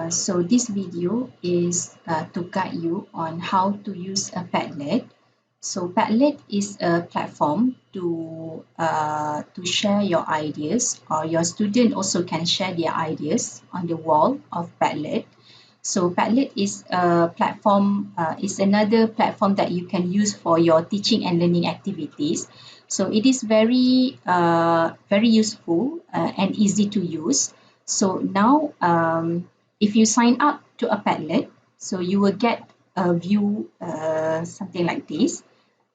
So this video is to guide you on how to use a Padlet. So Padlet is a platform to share your ideas, or your student also can share their ideas on the wall of Padlet. So Padlet is a platform, is another platform that you can use for your teaching and learning activities. So it is very useful and easy to use. So now, if you sign up to a Padlet, so you will get a view something like this.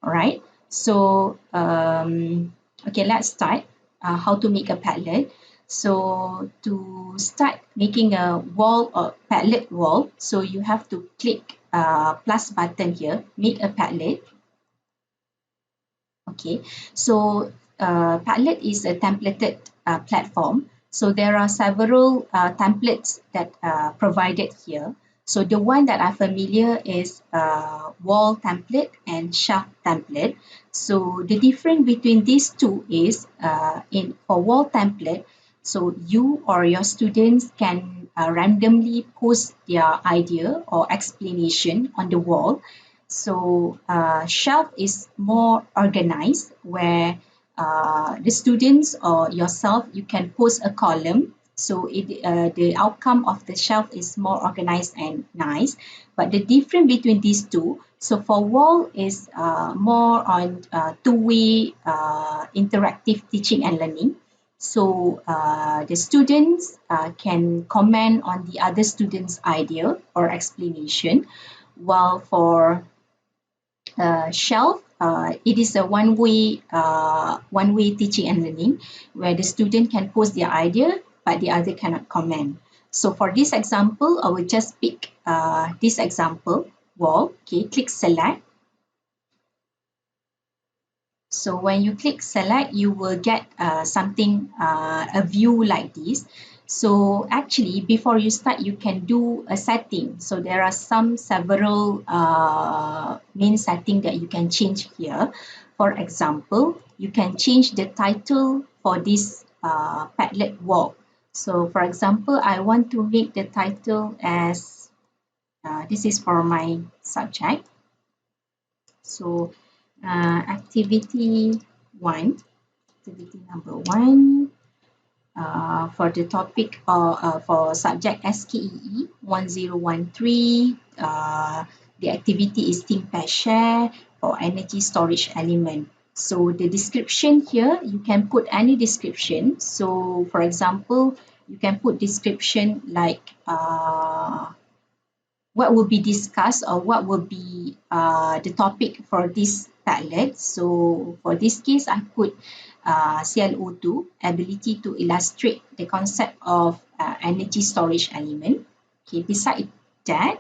All right. So okay, let's start. How to make a Padlet. So to start making a wall or Padlet wall, so you have to click plus button here, make a Padlet. Okay, so Padlet is a templated platform. So there are several templates that are provided here. So the one that I'm familiar is wall template and shelf template. So the difference between these two is for wall template, so you or your students can randomly post their idea or explanation on the wall. So shelf is more organized, where the students or yourself, you can post a column. So the outcome of the shelf is more organized and nice. But the difference between these two, so for wall is more on two-way interactive teaching and learning. So the students can comment on the other students' idea or explanation, while for shelf, it is a one-way teaching and learning, where the student can post their idea but the other cannot comment. So for this example, I will just pick this example wall. Okay, click select. So when you click select, you will get a view like this. So actually, before you start, you can do a setting. So there are several main setting that you can change here. For example, you can change the title for this Padlet wall. So for example, I want to make the title as, this is for my subject. So activity 1, activity number 1, for the topic for subject SKEE 1013, the activity is ThinkPad Share for energy storage element. So the description here, you can put any description. So for example, you can put description like what will be discussed, or what will be the topic for this Padlet. So for this case, I put CLO2, ability to illustrate the concept of energy storage element. Okay, beside that,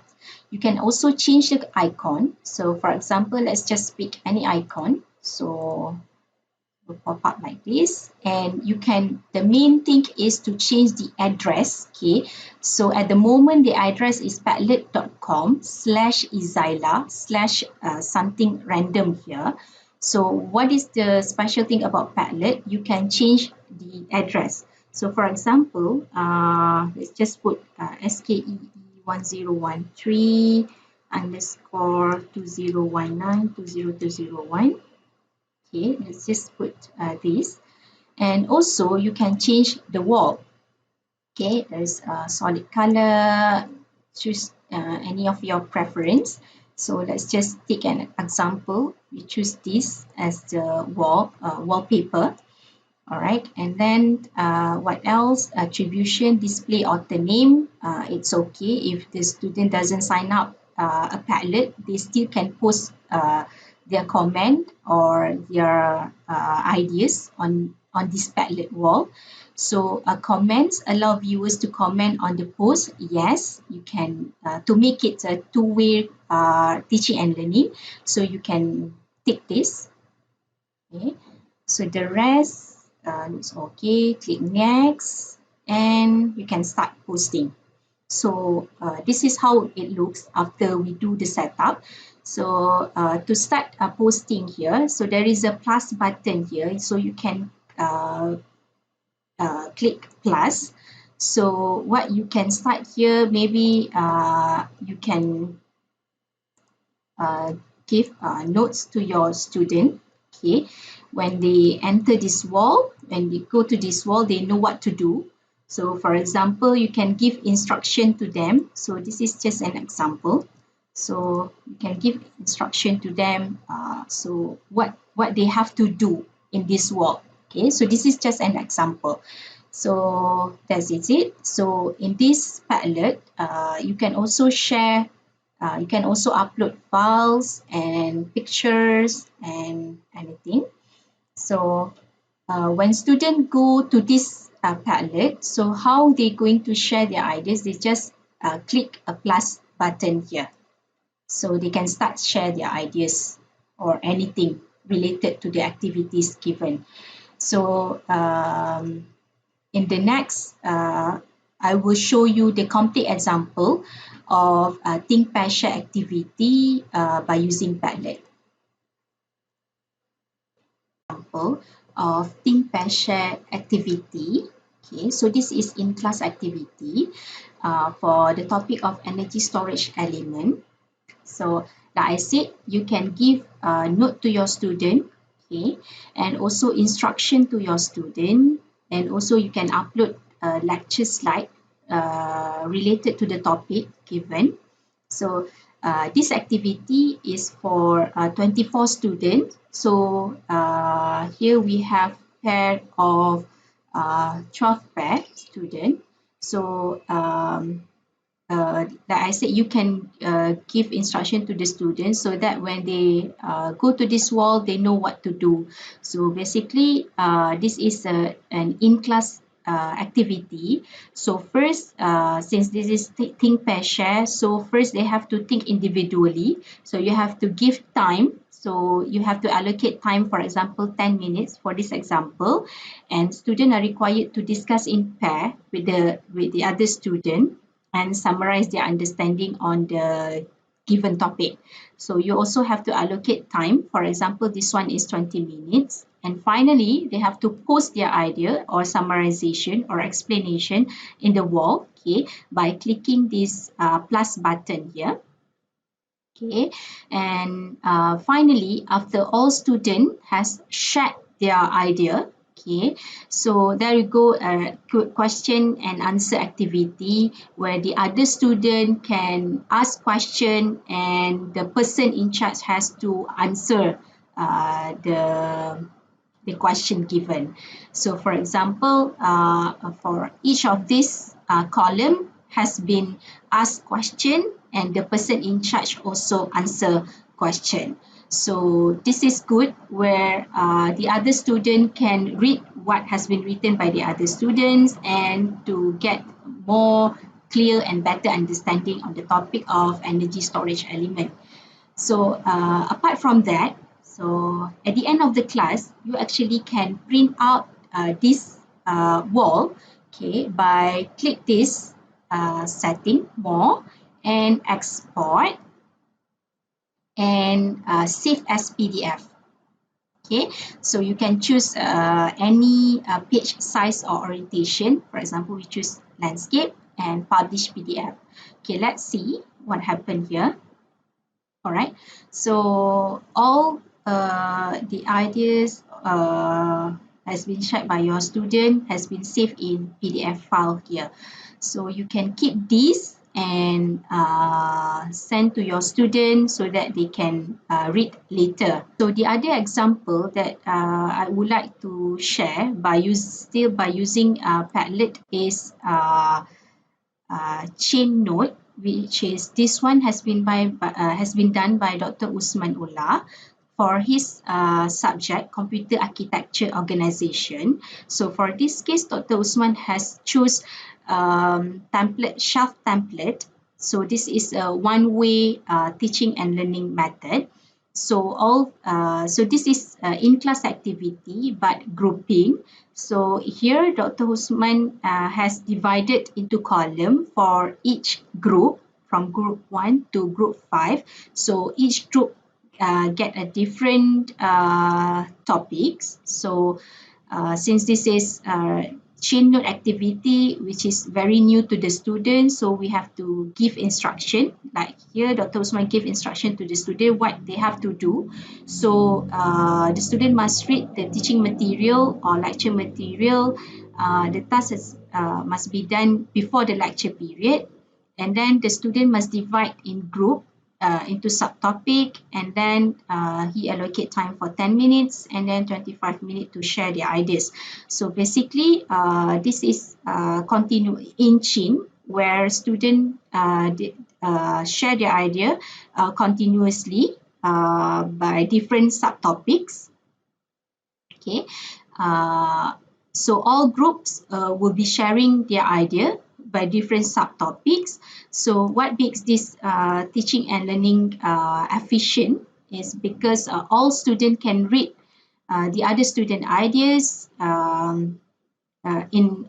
you can also change the icon. So for example, let's just pick any icon. So will pop up like this, and the main thing is to change the address. Okay, so at the moment the address is padlet.com/izila/ something random here. So what is the special thing about Padlet? You can change the address. So for example, let's just put SKEE 1013 underscore 2019 20201. Okay, let's just put this. And also you can change the wall. Okay, there's a solid color, choose any of your preference. So let's just take an example. We choose this as the wallpaper. All right, and then what else? Attribution, display author name. It's okay if the student doesn't sign up a Padlet, they still can post their comment or their ideas on this Padlet wall. So comments allow viewers to comment on the post. Yes, you can, to make it a two-way teaching and learning. So you can tick this. Okay, so the rest looks okay. Click next, and you can start posting. So this is how it looks after we do the setup. So to start posting here, so there is a plus button here, so you can click plus. So what you can start here, maybe you can uh, give notes to your student. Okay, when they enter this wall, when they go to this wall, they know what to do. So for example, you can give instruction to them. So this is just an example. So you can give instruction to them. So what they have to do in this wall. Okay, so this is just an example. So that's it. So in this Padlet, you can also share, you can also upload files and pictures and anything. So when students go to this Padlet, so how they going to share their ideas? They just click a plus button here. So they can start share their ideas or anything related to the activities given. So in the next, I will show you the complete example of Think Pair Share activity by using Padlet. Example of Think Pair Share activity. Okay, so this is in class activity for the topic of energy storage element. So like I said, you can give a note to your student, okay, and also instruction to your student, and also you can upload a lecture slide related to the topic given. So this activity is for 24 students. So here we have pair of 12 pair student. So like I said, you can give instruction to the students so that when they go to this wall, they know what to do. So basically, this is an in-class activity. So first, since this is think pair share, so first they have to think individually. So you have to give time. So you have to allocate time, for example, 10 minutes for this example, and students are required to discuss in pair with the other student and summarize their understanding on the given topic. So you also have to allocate time. For example, this one is 20 minutes. And finally, they have to post their idea or summarization or explanation in the wall, okay, by clicking this plus button here. Okay, and finally, after all student has shared their idea, okay, so there you go, a question and answer activity where the other student can ask question and the person in charge has to answer the question given. So for example, for each of these column has been asked question and the person in charge also answer question. So this is good where the other student can read what has been written by the other students and to get more clear and better understanding on the topic of energy storage element. So apart from that, so at the end of the class, you actually can print out this wall, okay, by click this setting more and export and save as PDF. Okay, so you can choose any page size or orientation. For example, we choose landscape and publish PDF. Okay, let's see what happened here. All right, so all the ideas has been shared by your student has been saved in PDF file here. So you can keep this and send to your students so that they can read later. So the other example that I would like to share by using Padlet is chain note, which is this one has been done by Dr. Usman Ullah for his subject computer architecture organization. So for this case, Dr. Usman has choose template shelf template. So this is a one-way teaching and learning method. So this is in-class activity but grouping. So here Dr. Husman has divided into column for each group from group 1 to group 5. So each group get a different topics. So since this is chain note activity, which is very new to the student, so we have to give instruction. Like here, Dr. Usman give instruction to the student what they have to do. So the student must read the teaching material or lecture material. The task must be done before the lecture period, and then the student must divide in group into subtopic, and then he allocate time for 10 minutes and then 25 minutes to share their ideas. So basically, this is continue in chain where students share their idea continuously by different subtopics. Okay, uh, so all groups will be sharing their idea by different subtopics. So what makes this teaching and learning efficient is because all students can read the other student ideas in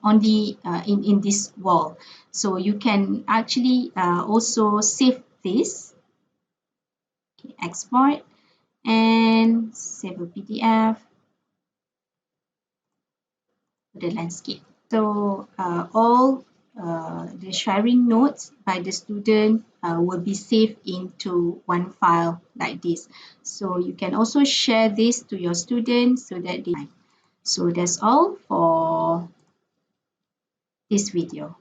only in this wall. So you can actually also save this, okay, export and save a PDF to the landscape. So all the sharing notes by the student will be saved into one file like this. So you can also share this to your students so that they. So that's all for this video.